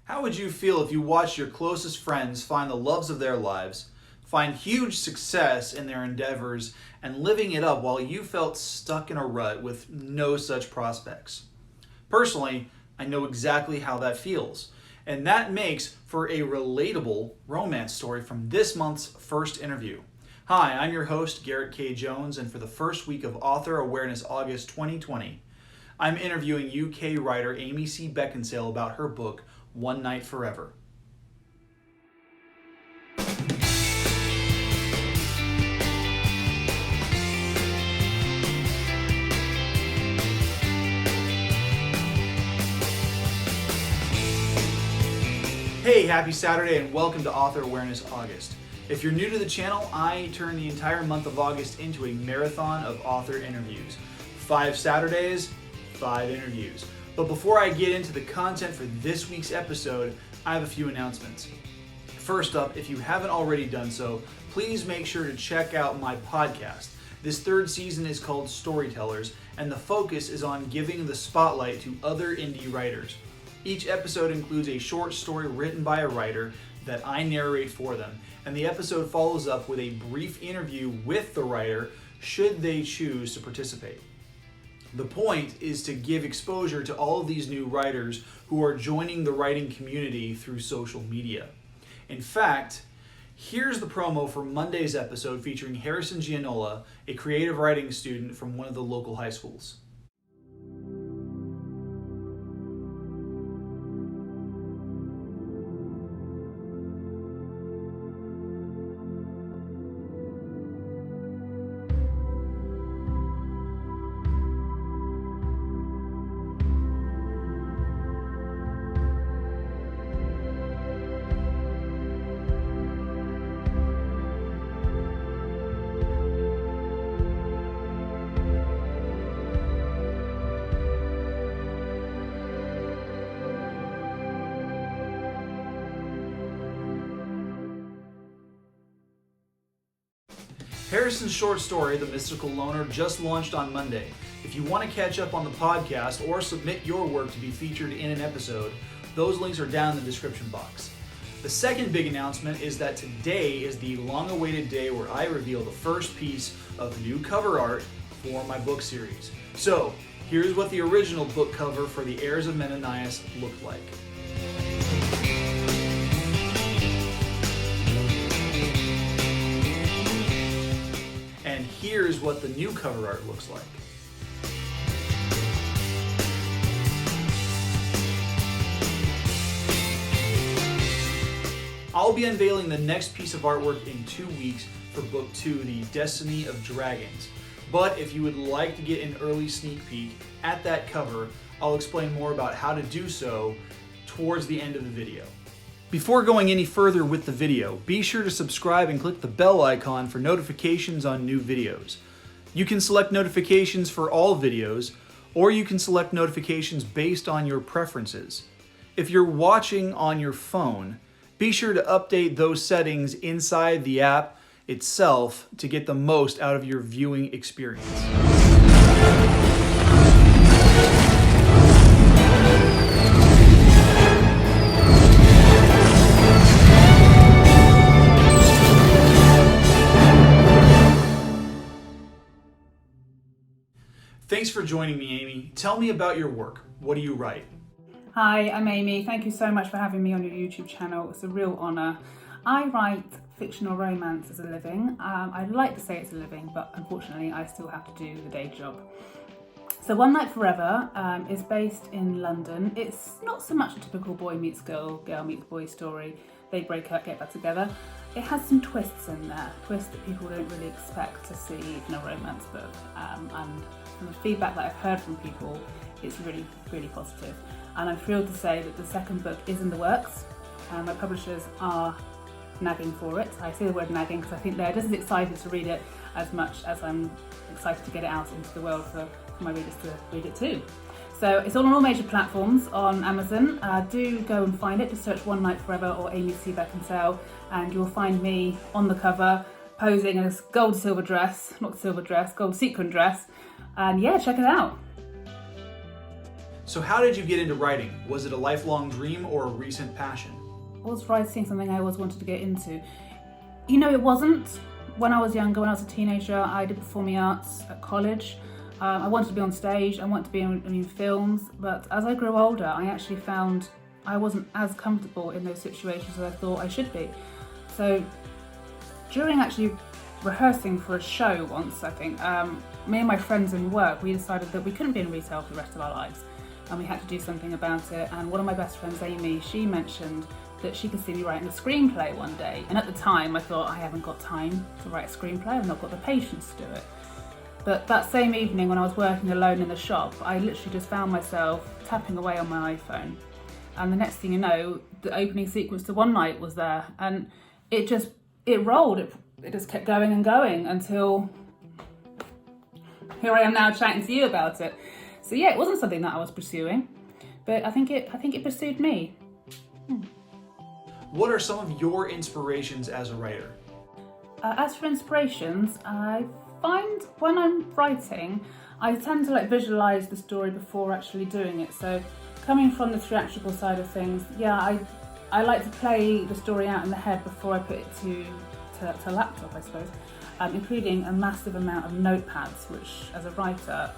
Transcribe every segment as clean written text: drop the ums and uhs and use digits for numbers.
How would you feel if you watched your closest friends find the loves of their lives, find huge success in their endeavors, and living it up while you felt stuck in a rut with no such prospects? Personally, I know exactly how that feels, and that makes for a relatable romance story from this month's first interview. Hi, I'm your host, Garrett K. Jones, and for the first week of Author Awareness August 2020, I'm interviewing UK writer Amy C. Beckinsale about her book, One Night Forever. Hey, happy Saturday and welcome to Author Awareness August. If you're new to the channel, I turn the entire month of August into a marathon of author interviews. 5 Saturdays, 5 interviews. But before I get into the content for this week's episode, I have a few announcements. First up, if you haven't already done so, please make sure to check out my podcast. This third season is called Storytellers, and the focus is on giving the spotlight to other indie writers. Each episode includes a short story written by a writer that I narrate for them, and the episode follows up with a brief interview with the writer should they choose to participate. The point is to give exposure to all of these new writers who are joining the writing community through social media. In fact, here's the promo for Monday's episode featuring Harrison Gianola, a creative writing student from one of the local high schools. Harrison's short story, The Mystical Loner, just launched on Monday. If you want to catch up on the podcast or submit your work to be featured in an episode, those links are down in the description box. The second big announcement is that today is the long-awaited day where I reveal the first piece of new cover art for my book series. So, here's what the original book cover for the Heirs of Menonias looked like. And here's what the new cover art looks like. I'll be unveiling the next piece of artwork in 2 weeks for Book 2, The Destiny of Dragons. But if you would like to get an early sneak peek at that cover, I'll explain more about how to do so towards the end of the video. Before going any further with the video, be sure to subscribe and click the bell icon for notifications on new videos. You can select notifications for all videos, or you can select notifications based on your preferences. If you're watching on your phone, be sure to update those settings inside the app itself to get the most out of your viewing experience. Thanks for joining me, Amy. Tell me about your work. What do you write? Hi, I'm Amy. Thank you so much for having me on your YouTube channel. It's a real honour. I write fictional romance as a living. I'd like to say it's a living, but unfortunately I still have to do the day job. So One Night Forever is based in London. It's not so much a typical boy meets girl, girl meets boy story. They break up, get back together. It has some twists in there, twists that people don't really expect to see in a romance book. And from the feedback that I've heard from people, it's really, really positive. And I'm thrilled to say that the second book is in the works. My publishers are nagging for it. I say the word nagging because I think they're just as excited to read it as much as I'm excited to get it out into the world for my readers to read it too. So it's on all major platforms on Amazon. Do go and find it. Just search One Night Forever or Amy C. Beckinsale and you'll find me on the cover posing in a gold sequin dress. And yeah, check it out. So how did you get into writing? Was it a lifelong dream or a recent passion? Was writing something I always wanted to get into? You know, it wasn't. When I was younger, when I was a teenager, I did performing arts at college. I wanted to be on stage, I wanted to be in films, but as I grew older, I actually found I wasn't as comfortable in those situations as I thought I should be. So during actually rehearsing for a show once, I think, me and my friends in work, we decided that we couldn't be in retail for the rest of our lives and we had to do something about it. And one of my best friends, Amy, she mentioned that she could see me writing a screenplay one day. And at the time I thought, I haven't got time to write a screenplay, I've not got the patience to do it. But that same evening when I was working alone in the shop, I literally just found myself tapping away on my iPhone. And the next thing you know, the opening sequence to One Night was there. And it rolled. It just kept going and going until here I am now chatting to you about it. So yeah, it wasn't something that I was pursuing, but I think it pursued me. What are some of your inspirations as a writer? As for inspirations, I find when I'm writing, I tend to visualize the story before actually doing it. So coming from the theatrical side of things, yeah, I like to play the story out in the head before I put it to laptop, I suppose, including a massive amount of notepads, which as a writer,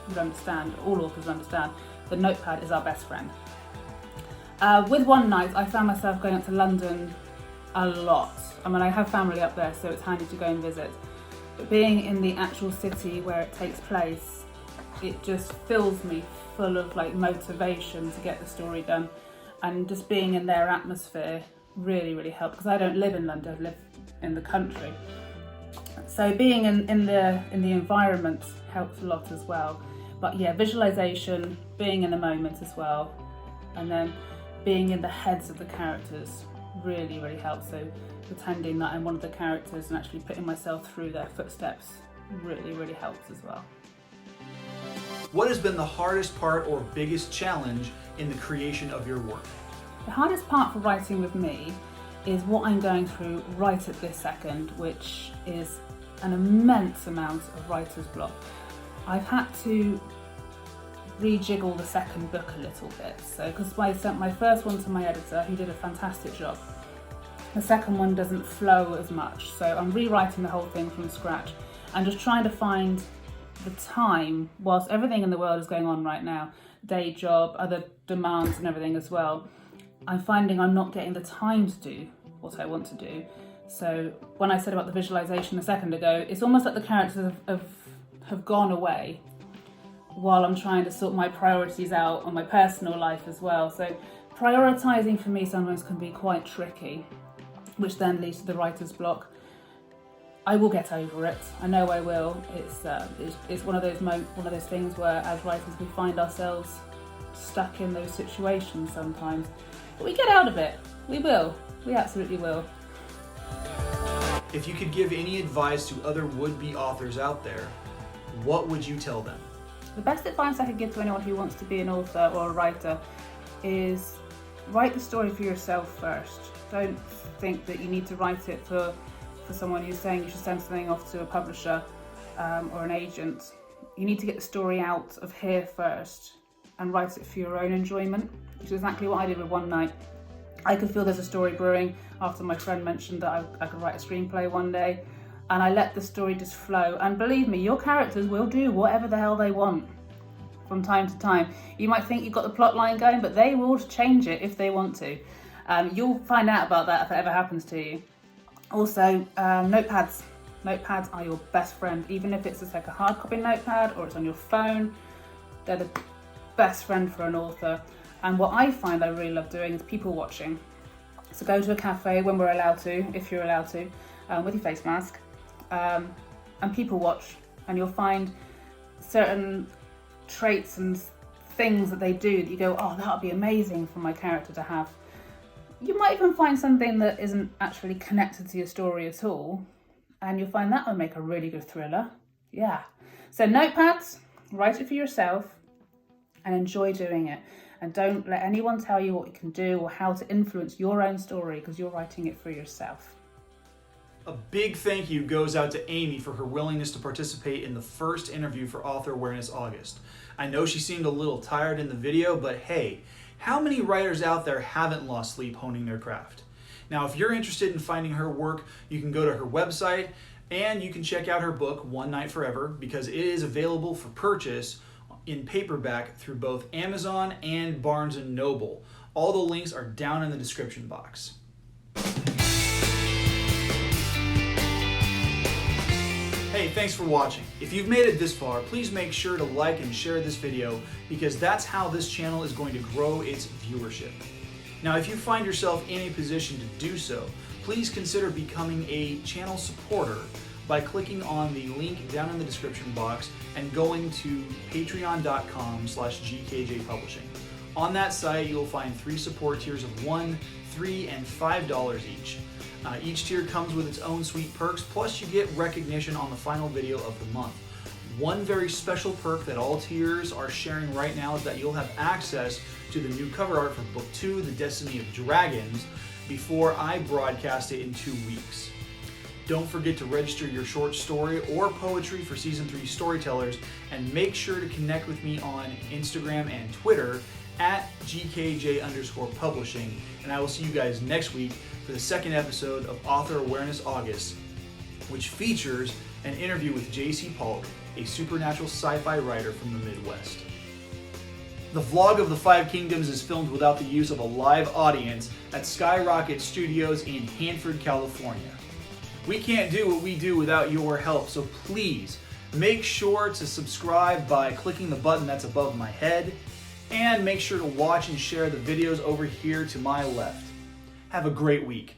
you'll understand, all authors understand, the notepad is our best friend. With One Night, I found myself going up to London a lot. I mean, I have family up there, so it's handy to go and visit. But being in the actual city where it takes place, it just fills me full of motivation to get the story done. And just being in their atmosphere really, really helped, because I don't live in London, I live in the country. So being in the environment helps a lot as well. But yeah, visualization, being in the moment as well, and then being in the heads of the characters really, really helps. So pretending that I'm one of the characters and actually putting myself through their footsteps really, really helps as well. What has been the hardest part or biggest challenge in the creation of your work? The hardest part for writing with me is what I'm going through right at this second, which is an immense amount of writer's block. I've had to rejiggle the second book a little bit. So, because I sent my first one to my editor, who did a fantastic job. The second one doesn't flow as much, so I'm rewriting the whole thing from scratch and just trying to find the time, whilst everything in the world is going on right now, day job, other demands and everything as well, I'm finding I'm not getting the time to do what I want to do. So when I said about the visualization a second ago, it's almost like the characters have gone away while I'm trying to sort my priorities out on my personal life as well. So prioritizing for me sometimes can be quite tricky, which then leads to the writer's block. I will get over it. I know I will. It's one of those things where, as writers, we find ourselves stuck in those situations sometimes, but we get out of it. We will. We absolutely will. If you could give any advice to other would-be authors out there, what would you tell them? The best advice I could give to anyone who wants to be an author or a writer is write the story for yourself first. Don't think that you need to write it for someone who's saying you should send something off to a publisher or an agent. You need to get the story out of here first and write it for your own enjoyment, which is exactly what I did with One Night. I could feel there's a story brewing after my friend mentioned that I could write a screenplay one day, and I let the story just flow. And believe me, your characters will do whatever the hell they want from time to time. You might think you've got the plot line going, but they will change it if they want to. You'll find out about that if it ever happens to you. Also, notepads. Notepads are your best friend, even if it's just like a hard copy notepad or it's on your phone. They're the best friend for an author. And what I find I really love doing is people watching. So go to a cafe when we're allowed to, if you're allowed to, with your face mask, and people watch, and you'll find certain traits and things that they do that you go, oh, that would be amazing for my character to have. You might even find something that isn't actually connected to your story at all, and you'll find that would make a really good thriller. Yeah. So notepads, write it for yourself and enjoy doing it. And don't let anyone tell you what you can do or how to influence your own story, because you're writing it for yourself. A big thank you goes out to Amy for her willingness to participate in the first interview for Author Awareness August. I know she seemed a little tired in the video, but hey, how many writers out there haven't lost sleep honing their craft? Now, if you're interested in finding her work, you can go to her website and you can check out her book, One Night Forever, because it is available for purchase in paperback through both Amazon and Barnes & Noble. All the links are down in the description box. Hey, thanks for watching. If you've made it this far, please make sure to like and share this video because that's how this channel is going to grow its viewership. Now, if you find yourself in a position to do so, please consider becoming a channel supporter by clicking on the link down in the description box and going to patreon.com/GKJpublishing. On that site, you'll find 3 support tiers of $1, $3, and $5 each. Each tier comes with its own sweet perks, plus you get recognition on the final video of the month. One very special perk that all tiers are sharing right now is that you'll have access to the new cover art for Book 2, The Destiny of Dragons, before I broadcast it in 2 weeks. Don't forget to register your short story or poetry for Season 3 Storytellers, and make sure to connect with me on Instagram and Twitter at GKJ_publishing, and I will see you guys next week for the second episode of Author Awareness August, which features an interview with J.C. Polk, a supernatural sci-fi writer from the Midwest. The vlog of the 5 Kingdoms is filmed without the use of a live audience at Skyrocket Studios in Hanford, California. We can't do what we do without your help, so please make sure to subscribe by clicking the button that's above my head, and make sure to watch and share the videos over here to my left. Have a great week.